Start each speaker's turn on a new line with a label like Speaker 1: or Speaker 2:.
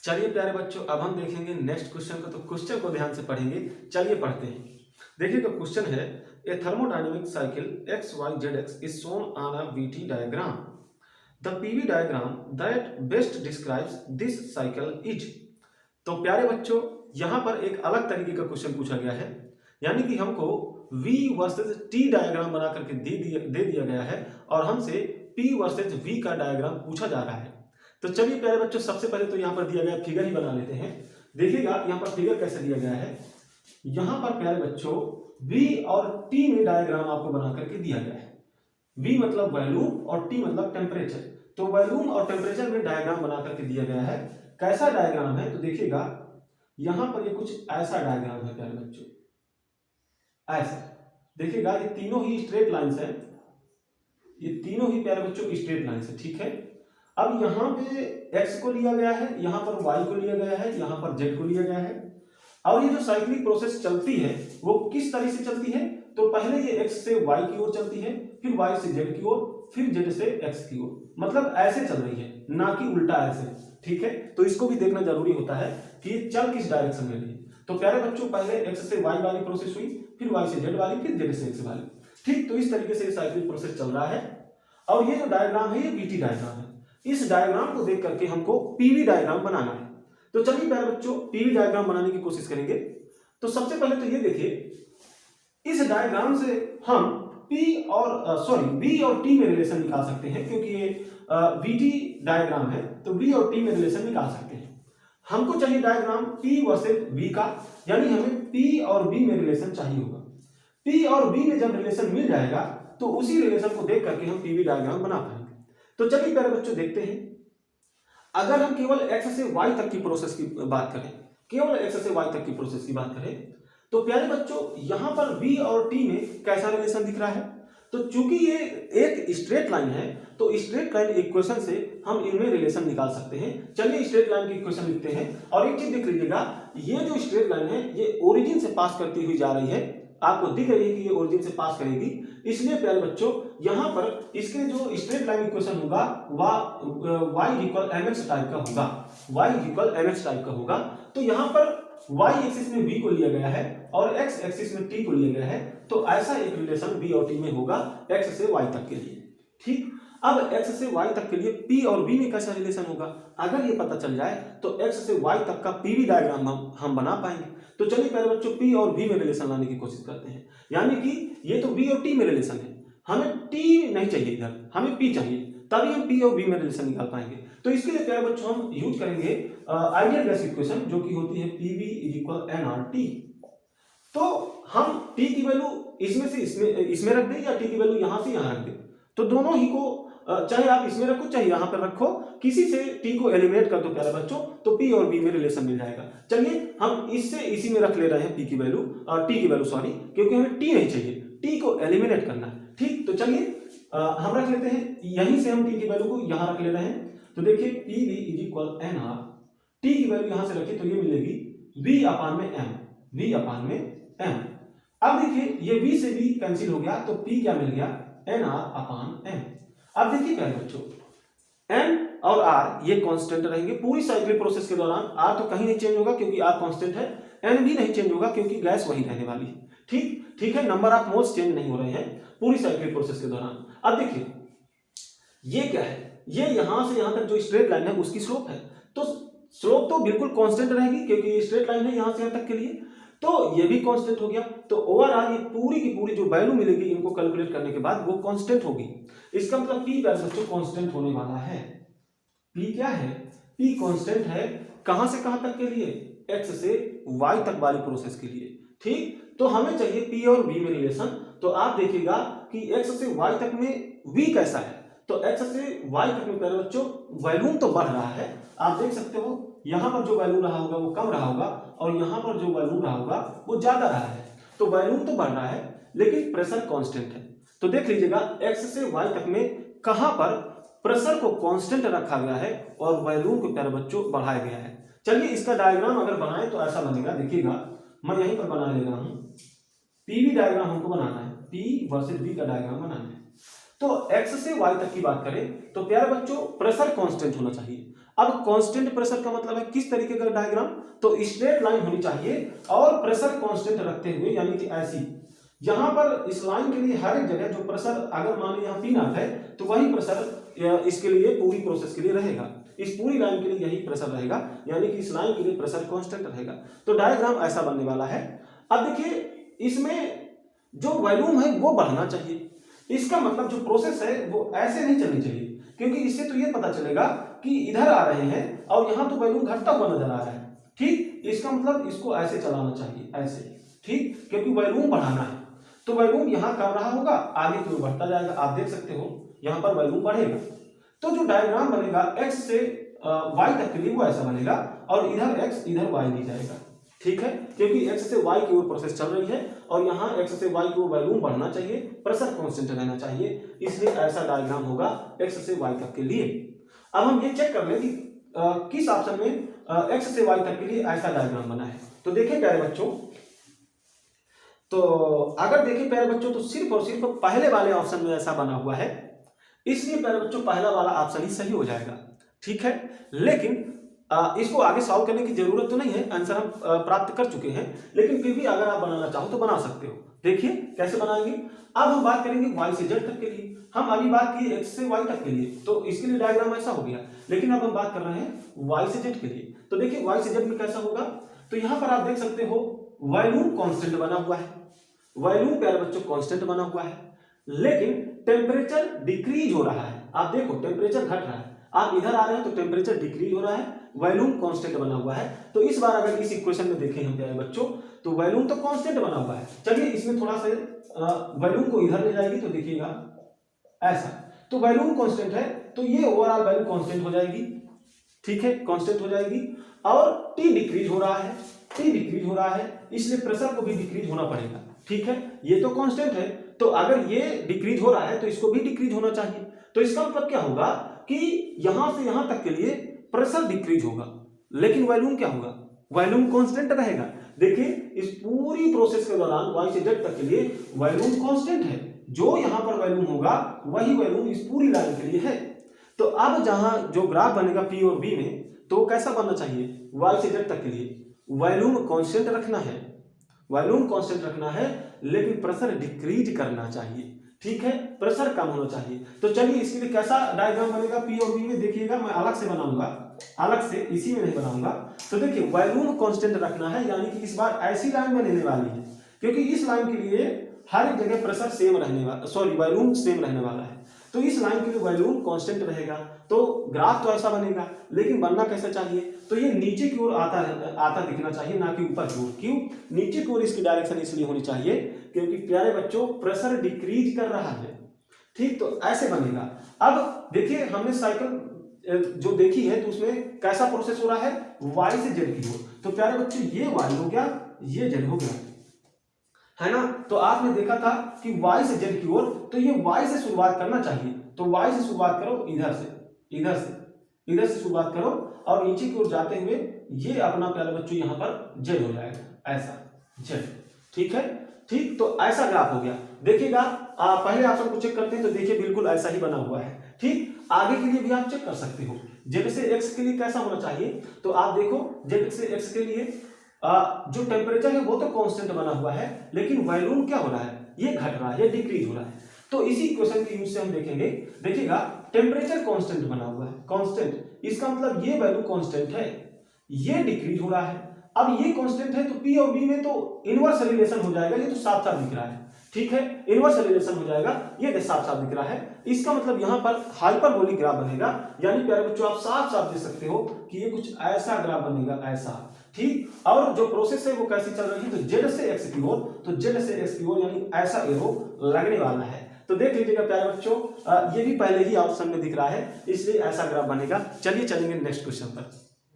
Speaker 1: चलिए प्यारे बच्चों, अब हम देखेंगे नेक्स्ट क्वेश्चन को। तो क्वेश्चन को ध्यान से पढ़ेंगे। चलिए पढ़ते हैं। देखिए तो क्वेश्चन है, a thermodynamic cycle X Y Z X is shown on a VT diagram. The PV diagram that best describes this cycle is. तो प्यारे बच्चों, यहाँ पर एक अलग तरीके का क्वेश्चन पूछा गया है, यानी कि हमको V वर्सेस T डायग्राम बना करके दे दिया गया है और हमसे P वर्सेस V का डायग्राम पूछा जा रहा है। तो चलिए प्यारे बच्चों, सबसे पहले तो यहाँ पर दिया गया फिगर ही बना लेते हैं। देखिएगा यहाँ पर फिगर कैसे दिया गया है। यहाँ पर प्यारे बच्चों V और T में डायग्राम आपको बना करके दिया गया है। V मतलब वॉल्यूम और T मतलब टेम्परेचर। तो वॉल्यूम और टेम्परेचर में डायग्राम बना करके दिया गया है। कैसा डायग्राम है तो देखिएगा, यहां पर ये कुछ ऐसा डायग्राम है प्यारे बच्चों, ऐसा देखिएगा। ये तीनों ही स्ट्रेट लाइंस है, ये तीनों ही प्यारे बच्चों स्ट्रेट लाइंस है, ठीक है। अब यहाँ पे x को लिया गया है, यहाँ पर y को लिया गया है, यहाँ पर z को लिया गया है। और ये जो साइक्लिक प्रोसेस चलती है वो किस तरह से चलती है, तो पहले ये x से y की ओर चलती है, फिर y से z की ओर, फिर z से x की ओर, मतलब ऐसे चल रही है, ना कि उल्टा ऐसे, ठीक है। तो इसको भी देखना जरूरी होता है कि ये चल किस डायरेक्शन में रही। तो प्यारे बच्चों, पहले x से y वाली प्रोसेस हुई, फिर y से z वाली, फिर z से x वाली, ठीक। तो इस तरीके से साइक्लिक प्रोसेस चल रहा है। और ये जो डायग्राम है ये बीटी डायग्राम है। इस डायग्राम को देख करके हमको पीवी डायग्राम बनाना है। तो चलिए प्यारे बच्चों, पीवी डायग्राम बनाने की कोशिश करेंगे। तो सबसे पहले तो ये देखिए, इस डायग्राम से हम V और T में रिलेशन निकाल सकते हैं, क्योंकि ये VT डायग्राम है तो V और T में रिलेशन निकाल सकते हैं। हमको चाहिए डायग्राम P वर्सेस V का, यानी हमें P और V में रिलेशन चाहिए होगा। P और V में जब रिलेशन मिल जाएगा तो उसी रिलेशन को देख करके हम पीवी डायग्राम बना पाएंगे। तो चलिए प्यारे बच्चों देखते हैं। अगर हम केवल x से y तक की प्रोसेस की बात करें, केवल x से y तक की प्रोसेस की बात करें, तो प्यारे बच्चों यहाँ पर V और T में कैसा रिलेशन दिख रहा है। तो चूंकि ये एक स्ट्रेट लाइन है, तो स्ट्रेट लाइन इक्वेशन से हम इनमें रिलेशन निकाल सकते हैं। चलिए स्ट्रेट लाइन की इक्वेशन लिखते हैं। और एक चीज देख लीजिएगा, ये जो स्ट्रेट लाइन है ये ओरिजिन से पास करती हुई जा रही है। आपको दिख रही है कि ये ओरिजिन से पास करेगी, इसलिए प्यारे बच्चों यहाँ पर इसके जो स्ट्रेट लाइन इक्वेशन होगा वह y इक्वल mx टाइप का होगा, y इक्वल mx टाइप का होगा। तो यहाँ पर y एक्सिस में v को लिया गया है और x एक्सिस में t को लिया गया है। तो ऐसा एक रिलेशन v और t में होगा x से y तक के लिए, ठीक। अब x से y तक के लिए p और v में कैसा रिलेशन होगा, अगर ये पता चल जाए तो x से y तक का पीवी डायग्राम हम बना पाएंगे। तो चलिए प्यारे बच्चों, p और v में रिलेशन लाने की कोशिश करते हैं। यानी कि ये तो v और t में रिलेशन है, हमें t नहीं चाहिए इधर, हमें p चाहिए, तभी हम p और v में रिलेशन निकाल पाएंगे। तो इसके लिए प्यारे बच्चों हम यूज करेंगे आइडियल गैस इक्वेशन, जो कि होती है pv इक्वल nRT। तो हम t की वैल्यू इसमें से इसमें रख दें या t की वैल्यू यहां से यहां रख दें, तो दोनों ही को चाहे आप इसमें रखो चाहे यहां पर रखो, किसी से t को एलिमिनेट कर दो प्यारे बच्चों, तो p और v में रिलेशन मिल जाएगा। चलिए हम इससे इसी में रख ले रहे हैं p की वैल्यू और t की वैल्यू, सॉरी, क्योंकि हमें t नहीं चाहिए, t को एलिमिनेट करना है, ठीक। तो चलिए हम रख लेते हैं, यहीं से हम t की वैल्यू को यहां रख ले रहे हैं। तो देखिए pv is equal nr, t की वैल्यू यहां से रखिए तो ये मिलेगी v अपान में m, v अपान में m। अब देखिए ये v से v कैंसिल हो गया, तो p क्या मिल गया, nr अपान m। अब देखिए प्यारे बच्चों, n और r ये कांस्टेंट रहेंगे पूरी साइक्लिक प्रोसेस के दौरान। r तो कहीं नहीं चेंज होगा क्योंकि r कांस्टेंट है, n भी नहीं चेंज होगा क्योंकि गैस वही रहने वाली है, ठीक है। नंबर ऑफ मोल्स चेंज नहीं हो रहे हैं पूरी साइक्लिक प्रोसेस के दौरान। अब देखिए ये क्या है, ये यहां से यहां तक जो स्ट्रेट लाइन है उसकी स्लोप है, तो स्लोप तो बिल्कुल कांस्टेंट रहेगी क्योंकि ये स्ट्रेट लाइन है यहां से यहां तक के लिए, तो ये भी कांस्टेंट हो गया। तो ओवरऑल ये पूरी की पूरी जो वैल्यू मिलेगी इनको कैलकुलेट करने के बाद वो कांस्टेंट होगी। इसका मतलब p बच्चों कांस्टेंट होने वाला है। p क्या है, p कांस्टेंट है कहां से कहां तक के लिए, x से y तक वाली प्रोसेस के लिए, ठीक। तो हमें चाहिए p और v में रिलेशन। तो आप देखिएगा कि x से y तक में v कैसा है, तो x से y तक में प्यारे बच्चों वॉल्यूम तो बढ़ रहा है, आप देख सकते हो यहां पर जो वैल्यू रहा होगा वो कम रहा होगा और यहां पर जो वैल्यू रहा होगा वो ज्यादा रहा है। तो वॉल्यूम तो बढ़ रहा है लेकिन प्रेशर कांस्टेंट है। तो देख लीजिएगा x से y तक में कहां पर प्रेशर को कांस्टेंट रखा गया है और वॉल्यूम को प्यारे बच्चों बढ़ाया गया है। चलिए इसका डायग्राम अगर बनाए तो ऐसा बनेगा, देखिएगा मैं यहीं पर बना ले रहा हूं, पीवी डायग्राम हमको बनाना है, p वर्सेस v का डायग्राम बनाना है। तो x से y तक की बात करें तो प्यारे बच्चों प्रेशर कांस्टेंट होना चाहिए। अब कांस्टेंट प्रेशर का मतलब है किस तरीके का डायग्राम, तो स्ट्रेट लाइन होनी चाहिए और प्रेशर कांस्टेंट रखते हुए, यानी कि ऐसी। यहां पर इस लाइन के लिए हर एक जगह जो प्रेशर, अगर मान लीजिए यहाँ पी नॉट है तो वही प्रेशर इसके लिए पूरी प्रोसेस के लिए रहेगा, इस पूरी लाइन के लिए यही प्रेशर रहेगा, यानी कि इस लाइन के लिए प्रेशर कांस्टेंट रहेगा। तो डायग्राम ऐसा बनने वाला है। अब देखिए इसमें जो वॉल्यूम है वो बढ़ना चाहिए, इसका मतलब जो प्रोसेस है वो ऐसे नहीं चलनी चाहिए, क्योंकि इससे तो ये पता चलेगा कि इधर आ रहे हैं और यहाँ तो वॉल्यूम घटता हुआ नजर आ रहा है, ठीक। इसका मतलब इसको ऐसे चलाना चाहिए, ऐसे, ठीक, क्योंकि वॉल्यूम बढ़ाना है। तो वॉल्यूम यहाँ कम रहा होगा, आगे की ओर बढ़ता जाएगा, आप देख सकते हो यहाँ पर वॉल्यूम बढ़ेगा। तो जो डायग्राम बनेगा x से y तक के लिए वो ऐसा बनेगा, और इधर x इधर y ली जाएगा, ठीक है, क्योंकि x से y की ओर प्रोसेस चल रही है और यहाँ x से y की ओर वॉल्यूम बढ़ना चाहिए, प्रेशर कांस्टेंट रहना चाहिए, इसलिए ऐसा डायग्राम होगा x से y तक के लिए। अब हम ये चेक कर लें कि किस ऑप्शन में x से y तक के लिए ऐसा डायग्राम बना है। तो देखिए प्यारे बच्चों, तो अगर देखिए प्यारे बच्चों, तो सिर्फ और सिर्फ पहले वाले ऑप्शन में ऐसा बना हुआ है, इसलिए प्यारे बच्चों पहला वाला ऑप्शन ही सही हो जाएगा, ठीक है। लेकिन इसको आगे सॉल्व करने की जरूरत तो नहीं है, आंसर हम प्राप्त कर चुके हैं, लेकिन फिर भी अगर आप बनाना चाहो तो बना सकते हो। देखिए कैसे बनाएंगे। अब हम बात करेंगे y से z तक के लिए, हम अभी बात की x से y तक के लिए, तो इसके लिए डायग्राम ऐसा हो गया, लेकिन अब हम बात कर रहे हैं y से z के लिए। तो देखिए y से z में कैसा होगा, तो यहाँ पर आप देख सकते हो वॉल्यूम कांस्टेंट बना हुआ है, वॉल्यूम प्यारे बच्चों कांस्टेंट बना हुआ है, लेकिन टेम्परेचर डिक्रीज हो रहा है। आप देखो टेम्परेचर घट रहा है, आप इधर आ रहे हैं तो टेम्परेचर डिक्रीज हो रहा है, वॉल्यूम कांस्टेंट बना हुआ है। तो इस बार अगर इस इक्वेशन में देखें हम प्यारे बच्चों, तो वॉल्यूम तो कांस्टेंट बना हुआ है। चलिए इसमें थोड़ा सा वॉल्यूम को इधर ले जाएगी तो देखिएगा ऐसा, तो वॉल्यूम कांस्टेंट है तो ये ओवरऑल वैल्यू कांस्टेंट हो जाएगी, ठीक है, कांस्टेंट हो जाएगी। और टी डिक्रीज हो रहा है, टी डिक्रीज हो रहा है, इसलिए प्रेशर को भी डिक्रीज होना पड़ेगा, ठीक है। ये तो कांस्टेंट है, तो अगर ये डिक्रीज हो रहा है तो इसको भी डिक्रीज होना चाहिए। तो इसका मतलब क्या होगा कि यहां से यहां तक के लिए प्रेशर डिक्रीज होगा, लेकिन वॉल्यूम क्या होगा, वॉल्यूम कांस्टेंट रहेगा। देखिए इस पूरी प्रोसेस के दौरान y से z तक के लिए वॉल्यूम कांस्टेंट है, जो यहां पर वॉल्यूम होगा वही वॉल्यूम इस पूरी लाइन के लिए है। तो अब जहां जो ग्राफ बनेगा p और b में, तो कैसा बनना चाहिए, y से z तक के लिए वॉल्यूम कांस्टेंट रखना है, वॉल्यूम कांस्टेंट रखना है, लेकिन प्रेशर डिक्रीज करना चाहिए, ठीक है, प्रेशर कम होना चाहिए। तो चलिए इसके लिए कैसा डायग्राम बनेगा पी और बी में, देखिएगा मैं अलग से बनाऊंगा, अलग से, इसी में नहीं बनाऊंगा। तो देखिए वॉल्यूम कांस्टेंट रखना है, यानी कि इस बार ऐसी लाइन बनने वाली है, क्योंकि इस लाइन के लिए हर एक जगह प्रेशर सेम रहने वाला, सॉरी वॉल्यूम सेम रहने वाला है, तो इस लाइन के लिए वॉल्यूम कांस्टेंट रहेगा। तो ग्राफ तो ऐसा बनेगा, लेकिन बनना कैसा चाहिए, तो ये नीचे की ओर आता दिखना चाहिए, ना कि ऊपर की ओर। क्यों नीचे की ओर इसकी डायरेक्शन इसलिए होनी चाहिए क्योंकि प्यारे बच्चों प्रेशर डिक्रीज कर रहा है, ठीक। तो ऐसे बनेगा। अब देखिए हमने साइकिल जो देखी है तो उसमें कैसा प्रोसेस हो रहा है, y से z की ओर। तो प्यारे बच्चों ये y हो गया, ये z हो गया, है ना। तो आपने देखा था कि y से z की ओर, तो ये y से शुरुआत करना चाहिए, तो y से शुरुआत करो, इधर से इधर से इधर से शुरुआत करो और नीचे की ओर जाते हुए ये अपना प्यारे बच्चों यहाँ पर z हो जाएगा, ऐसा z, ठीक है, ठीक। तो ऐसा ग्राफ हो गया। देखिएगा पहले ऑप्शन को चेक करते हैं, तो देखिए बिल्कुल ऐसा ही बना हुआ है, ठीक। आगे के लिए भी आप चेक कर सकते हो, z से x के लिए कैसा होना चाहिए, तो आप देखो z से x के लिए जो टेम्परेचर है वो तो कांस्टेंट बना हुआ है, लेकिन वॉल्यूम क्या हो रहा है, ये घट रहा है, ये डिक्रीज हो रहा है। तो इसी क्वेश्चन के यूज से हम देखेंगे, देखिएगा टेम्परेचर कांस्टेंट बना हुआ है, कांस्टेंट, इसका मतलब ये वैल्यू कांस्टेंट है, ये डिक्रीज हो रहा है। अब ये कांस्टेंट है तो p और b में तो इनवर्स रिलेशन हो जाएगा, ये तो साफ साफ दिख रहा है, ठीक है, इनवर्स रिलेशन हो जाएगा, ये साफ साफ दिख रहा है। इसका मतलब यहाँ पर हाइपरबोलिक ग्राफ बनेगा, यानी प्यारे बच्चों आप साफ साफ देख सकते हो कि ये कुछ ऐसा ग्राफ बनेगा, ऐसा, ठीक। और जो प्रोसेस है वो कैसी चल रही है, तो z से x की ओर, तो z से x की ओर यानी ऐसा एरो लगने वाला है। तो देख लीजिएगा प्यारे बच्चों, ये भी पहले ही ऑप्शन में दिख रहा है, इसलिए ऐसा ग्राफ बनेगा। चलिए चलेंगे नेक्स्ट क्वेश्चन पर।